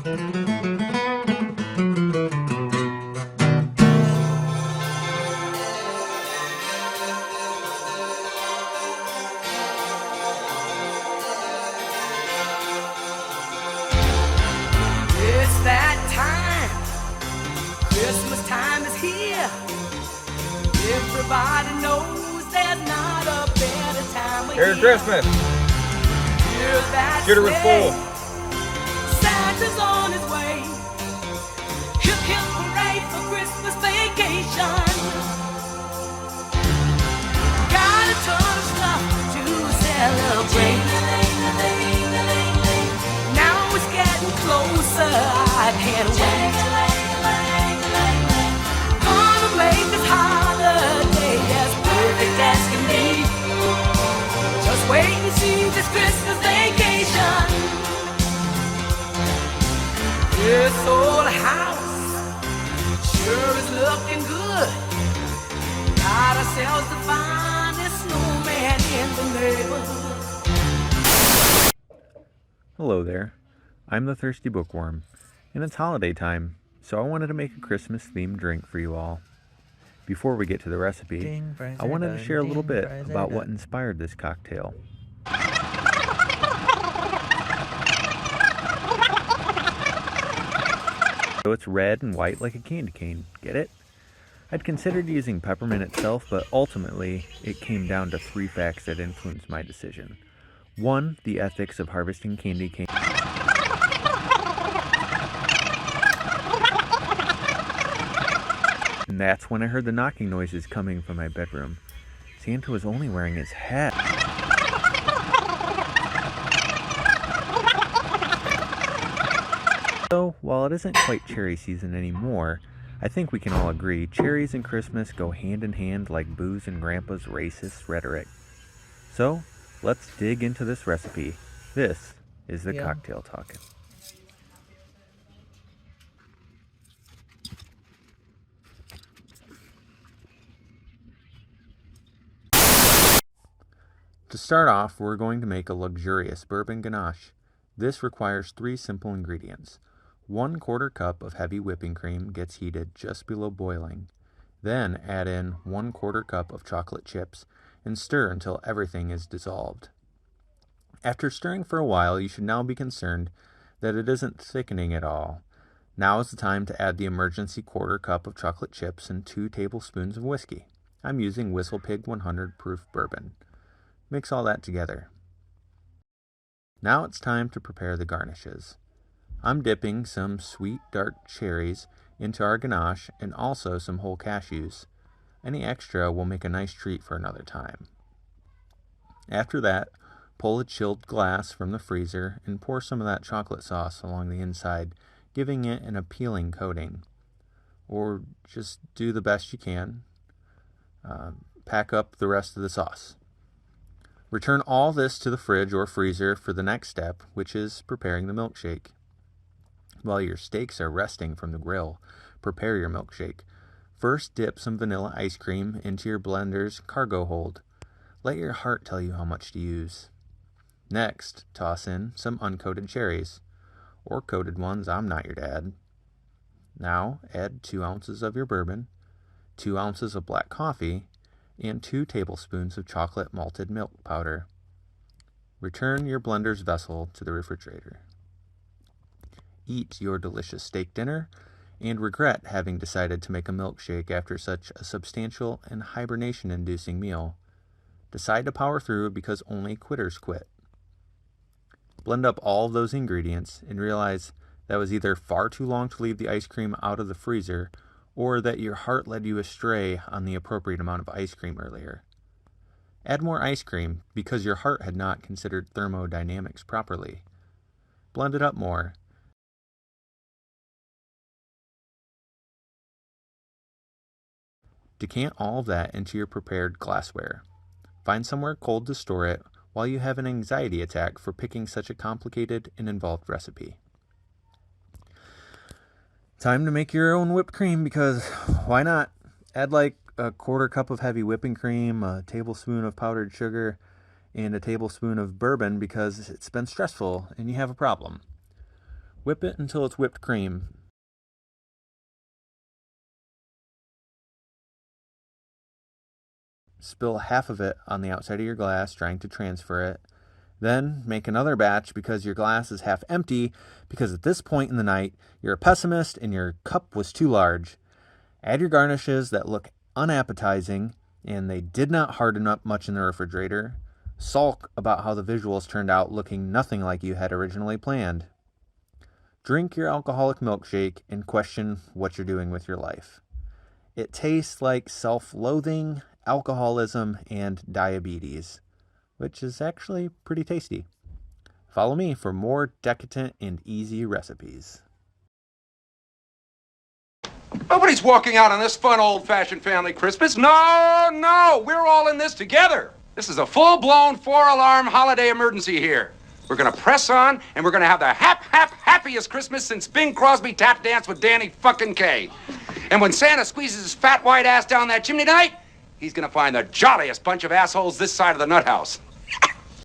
It's that time. Christmas time is here. Everybody knows there's not a better time of year. Merry Christmas! Hear that Cheery was full. Santa's on his way. Hip hip hooray for Christmas vacation. Got a ton of stuff to celebrate. Now it's getting closer, I can't wait. Gonna make this holiday as perfect as can be. Just wait and see this Christmas vacation. This old house sure is looking good. Got ourselves the finest snowman in the neighborhood. Hello there, I'm the Thirsty Bookworm, and it's holiday time, so I wanted to make a Christmas-themed drink for you all. Before we get to the recipe, I wanted to share a little bit about what inspired this cocktail. So it's red and white like a candy cane, get it? I'd considered using peppermint itself, but ultimately it came down to 3 facts that influenced my decision. 1, the ethics of harvesting candy cane. And that's when I heard the knocking noises coming from my bedroom. Santa was only wearing his hat. So, while it isn't quite cherry season anymore, I think we can all agree cherries and Christmas go hand in hand like booze and Grandpa's racist rhetoric. So, let's dig into this recipe. This is the cocktail Talkin. To start off, we're going to make a luxurious bourbon ganache. This requires 3 simple ingredients. 1/4 cup of heavy whipping cream gets heated just below boiling. Then add in 1/4 cup of chocolate chips and stir until everything is dissolved. After stirring for a while, you should now be concerned that it isn't thickening at all. Now is the time to add the emergency 1/4 cup of chocolate chips and 2 tablespoons of whiskey. I'm using Whistle Pig 100 proof bourbon. Mix all that together. Now it's time to prepare the garnishes. I'm dipping some sweet dark cherries into our ganache and also some whole cashews. Any extra will make a nice treat for another time. After that, pull a chilled glass from the freezer and pour some of that chocolate sauce along the inside, giving it an appealing coating. Or just do the best you can. Pack up the rest of the sauce. Return all this to the fridge or freezer for the next step, which is preparing the milkshake. While your steaks are resting from the grill, prepare your milkshake. First, dip some vanilla ice cream into your blender's cargo hold. Let your heart tell you how much to use. Next, toss in some uncoated cherries, or coated ones, I'm not your dad. Now, add 2 ounces of your bourbon, 2 ounces of black coffee, and 2 tablespoons of chocolate malted milk powder. Return your blender's vessel to the refrigerator. Eat your delicious steak dinner and regret having decided to make a milkshake after such a substantial and hibernation-inducing meal. Decide to power through because only quitters quit. Blend up all of those ingredients and realize that was either far too long to leave the ice cream out of the freezer or that your heart led you astray on the appropriate amount of ice cream earlier. Add more ice cream because your heart had not considered thermodynamics properly. Blend it up more. Decant all of that into your prepared glassware. Find somewhere cold to store it while you have an anxiety attack for picking such a complicated and involved recipe. Time to make your own whipped cream because why not? Add like a 1/4 cup of heavy whipping cream, a tablespoon of powdered sugar, and a tablespoon of bourbon because it's been stressful and you have a problem. Whip it until it's whipped cream. Spill half of it on the outside of your glass, trying to transfer it. Then make another batch because your glass is half empty, because at this point in the night, you're a pessimist and your cup was too large. Add your garnishes that look unappetizing and they did not harden up much in the refrigerator. Sulk about how the visuals turned out looking nothing like you had originally planned. Drink your alcoholic milkshake and question what you're doing with your life. It tastes like self-loathing, alcoholism, and diabetes, which is actually pretty tasty. Follow me for more decadent and easy recipes. Nobody's walking out on this fun, old-fashioned family Christmas. No, we're all in this together. This is a full-blown 4-alarm holiday emergency here. We're gonna press on, and we're gonna have the happiest Christmas since Bing Crosby tap danced with Danny fucking Kaye. And when Santa squeezes his fat white ass down that chimney tonight, he's gonna find the jolliest bunch of assholes this side of the nut house.